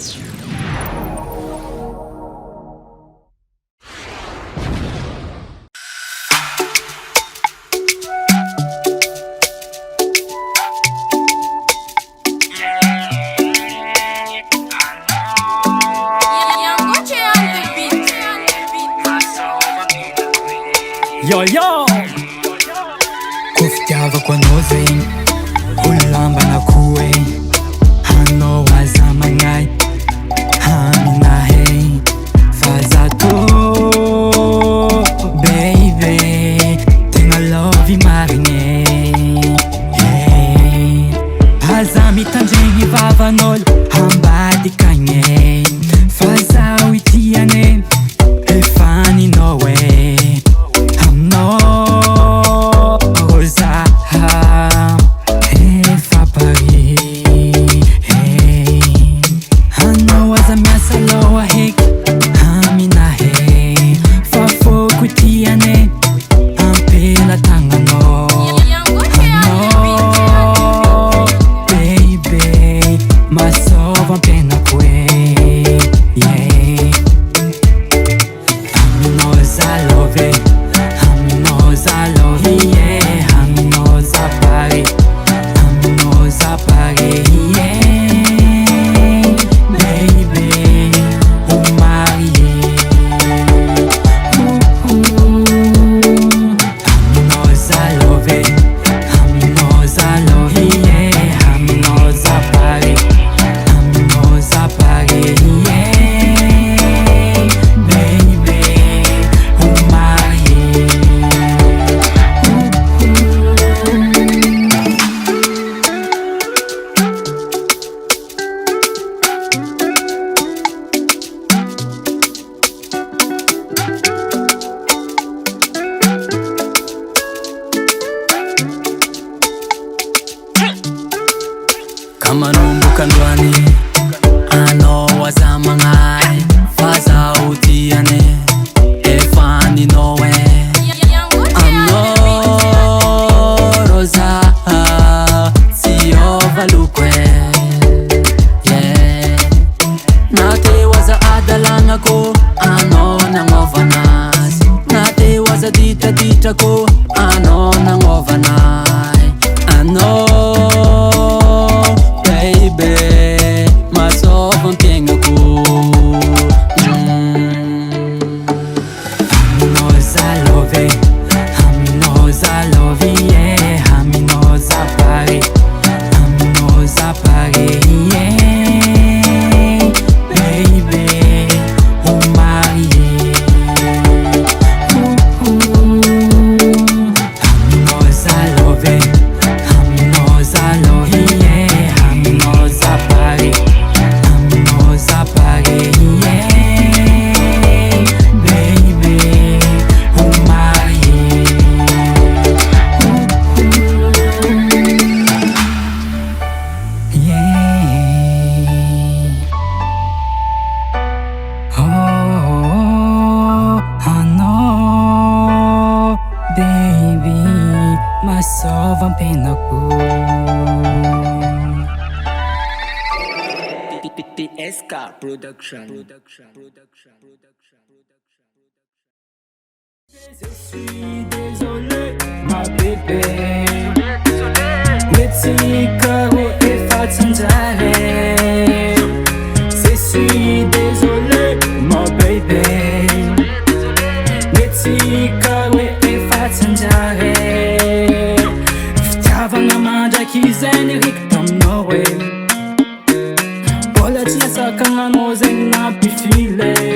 Yo yo Cô fitiavako anao zegny olambanakoe anao aza magnay aminahay fa zato baby tegna lovy marigny aza mitandregny vavan'olo ambadikagny fa zaho itiane efa ninao manomboka androany anao aza magnay fa zaho tiane efa ninao aminao roza tsy ovaloko na teo aza adalagnako anao nagnovanazy na teo aza ditaditrako anao nagnovanay anao PSK Production. Je suis désolé, ma bébé. Let's caro e fatanzare. Je suis désolé, ma bébé. Let's caro e fatanzare. Fitiavagna mandraky zegny riky taminao Bola tia sakananao zegny nampifile